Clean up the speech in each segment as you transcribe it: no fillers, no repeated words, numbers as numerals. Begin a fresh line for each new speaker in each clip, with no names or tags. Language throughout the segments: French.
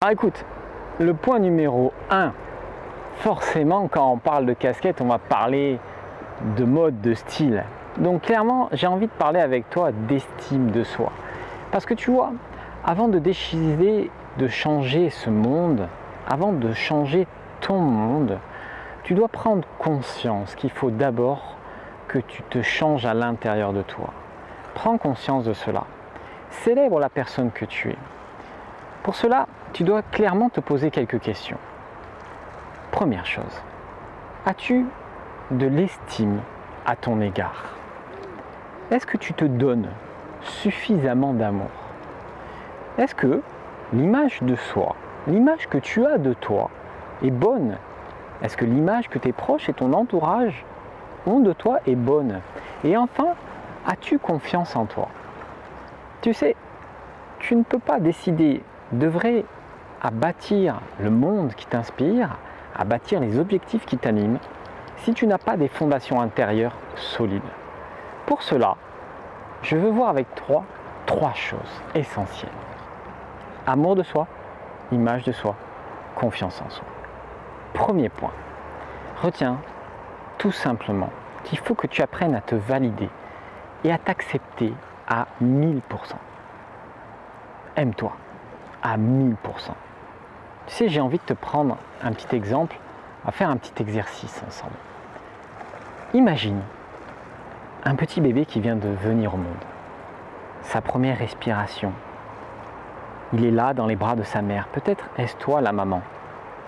Alors écoute, le point numéro 1, forcément quand on parle de casquette, on va parler de mode, de style. Donc clairement, j'ai envie de parler avec toi d'estime de soi. Parce que tu vois, avant de décider de changer ce monde, avant de changer ton monde, tu dois prendre conscience qu'il faut d'abord que tu te changes à l'intérieur de toi. Prends conscience de cela. Célèbre la personne que tu es. Pour cela, tu dois clairement te poser quelques questions. Première chose, as-tu de l'estime à ton égard? Est-ce que tu te donnes suffisamment d'amour? Est-ce que l'image de soi, l'image que tu as de toi est bonne? Est-ce que l'image que tes proches et ton entourage ont de toi est bonne? Et enfin, as-tu confiance en toi? Tu sais, tu ne peux pas décider d'œuvrer à bâtir le monde qui t'inspire, à bâtir les objectifs qui t'animent, si tu n'as pas des fondations intérieures solides. Pour cela, je veux voir avec toi trois choses essentielles. Amour de soi, image de soi, confiance en soi. Premier point, retiens tout simplement qu'il faut que tu apprennes à te valider et à t'accepter à 1000%. Aime-toi à 1000%. Tu sais, j'ai envie de te prendre un petit exemple, à faire un petit exercice ensemble. Imagine un petit bébé qui vient de venir au monde. Sa première respiration. Il est là dans les bras de sa mère. Peut-être est-ce toi la maman.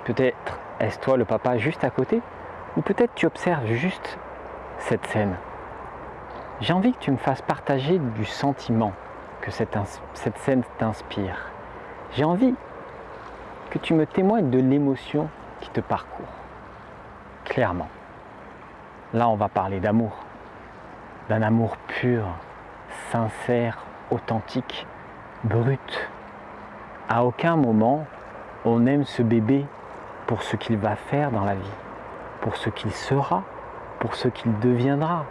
Peut-être est-ce toi le papa juste à côté. Ou peut-être tu observes juste cette scène. J'ai envie que tu me fasses partager du sentiment que cette scène t'inspire. J'ai envie que tu me témoignes de l'émotion qui te parcourt. Clairement. Là, on va parler d'amour. D'un amour pur, sincère, authentique, brut. À aucun moment, on aime ce bébé pour ce qu'il va faire dans la vie, pour ce qu'il sera, pour ce qu'il deviendra.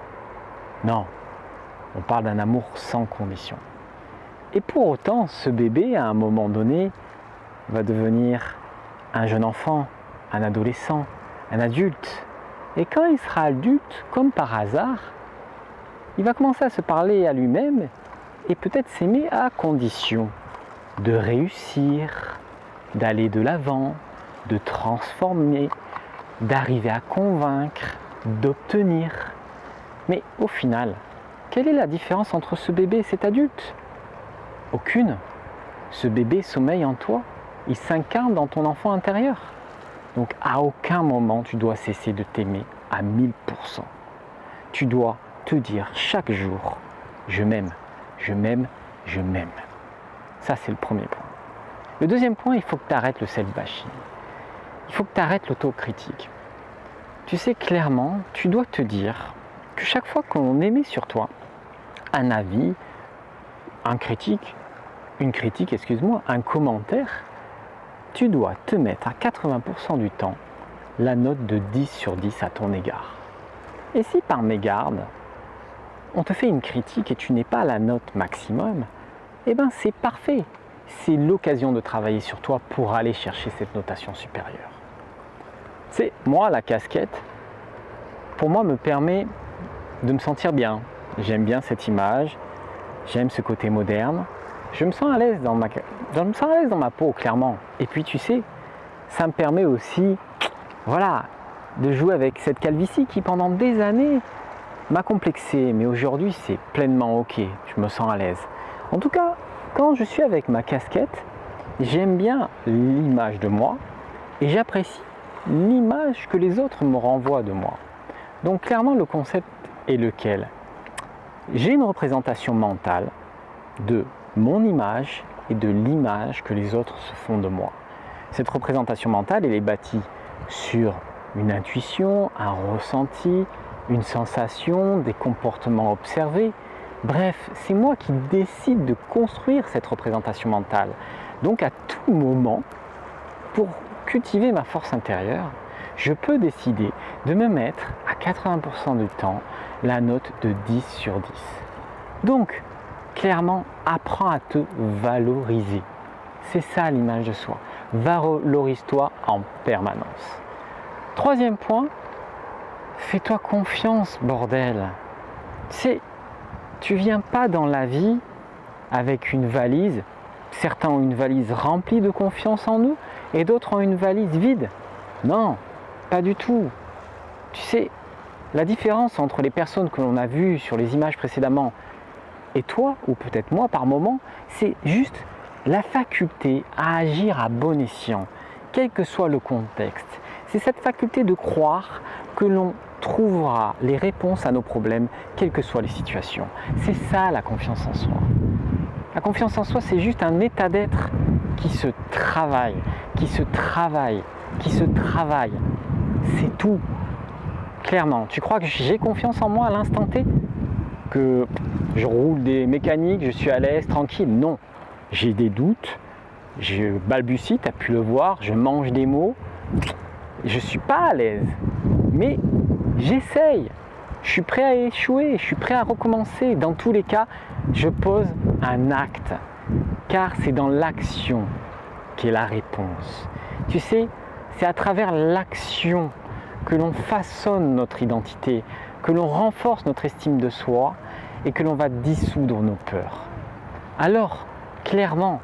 Non, on parle d'un amour sans condition. Et pour autant, ce bébé, à un moment donné, va devenir un jeune enfant, un adolescent, un adulte. Et quand il sera adulte, comme par hasard, il va commencer à se parler à lui-même et peut-être s'aimer à condition de réussir, d'aller de l'avant, de transformer, d'arriver à convaincre, d'obtenir. Mais au final, quelle est la différence entre ce bébé et cet adulte? Aucune. Ce bébé sommeille en toi, il s'incarne dans ton enfant intérieur. Donc à aucun moment tu dois cesser de t'aimer à 1000%. Tu dois te dire chaque jour, je m'aime, je m'aime, je m'aime. Ça c'est le premier point. Le deuxième point, il faut que tu arrêtes le self-bashing. Il faut que tu arrêtes l'autocritique. Tu sais clairement, tu dois te dire que chaque fois qu'on émet sur toi un avis, une critique, un commentaire, tu dois te mettre à 80% du temps la note de 10 sur 10 à ton égard. Et si par mégarde, on te fait une critique et tu n'es pas à la note maximum, eh bien c'est parfait. C'est l'occasion de travailler sur toi pour aller chercher cette notation supérieure. C'est moi, la casquette, pour moi, me permet de me sentir bien. J'aime bien cette image, j'aime ce côté moderne. Je me sens à l'aise dans ma peau, clairement. Et puis, tu sais, ça me permet aussi, voilà, de jouer avec cette calvitie qui, pendant des années, m'a complexé. Mais aujourd'hui, c'est pleinement OK. Je me sens à l'aise. En tout cas, quand je suis avec ma casquette, j'aime bien l'image de moi et j'apprécie l'image que les autres me renvoient de moi. Donc, clairement, le concept est lequel? J'ai une représentation mentale de mon image et de l'image que les autres se font de moi. Cette représentation mentale, elle est bâtie sur une intuition, un ressenti, une sensation, des comportements observés. Bref, c'est moi qui décide de construire cette représentation mentale. Donc à tout moment, pour cultiver ma force intérieure, je peux décider de me mettre à 80% du temps la note de 10 sur 10. Donc, clairement, apprends à te valoriser. C'est ça l'image de soi. Valorise-toi en permanence. Troisième point, fais-toi confiance, bordel. Tu viens pas dans la vie avec une valise. Certains ont une valise remplie de confiance en eux et d'autres ont une valise vide. Non, pas du tout. Tu sais, la différence entre les personnes que l'on a vues sur les images précédemment et toi, ou peut-être moi par moment, c'est juste la faculté à agir à bon escient, quel que soit le contexte. C'est cette faculté de croire que l'on trouvera les réponses à nos problèmes, quelles que soient les situations. C'est ça la confiance en soi. La confiance en soi, c'est juste un état d'être qui se travaille, qui se travaille, qui se travaille. C'est tout. Clairement, tu crois que j'ai confiance en moi à l'instant T? Que je roule des mécaniques, je suis à l'aise, tranquille? Non. J'ai des doutes, je balbutie, tu as pu le voir, je mange des mots, je ne suis pas à l'aise. Mais j'essaye, je suis prêt à échouer, je suis prêt à recommencer. Dans tous les cas, je pose un acte, car c'est dans l'action qu'est la réponse. Tu sais, c'est à travers l'action que l'on façonne notre identité, que l'on renforce notre estime de soi et que l'on va dissoudre nos peurs. Alors, clairement,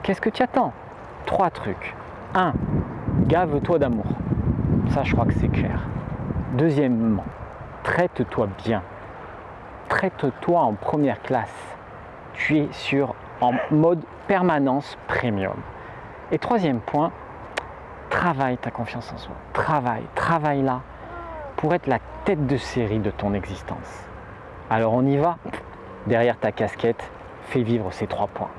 qu'est-ce que tu attends? 3 trucs. 1. Gave-toi d'amour. Ça, je crois que c'est clair. Deuxièmement, traite-toi bien. Traite-toi en première classe. Tu es en mode permanence premium. Et troisième point, travaille ta confiance en soi. Travaille-la pour être la tête de série de ton existence. Alors on y va. Derrière ta casquette, fais vivre ces 3 points.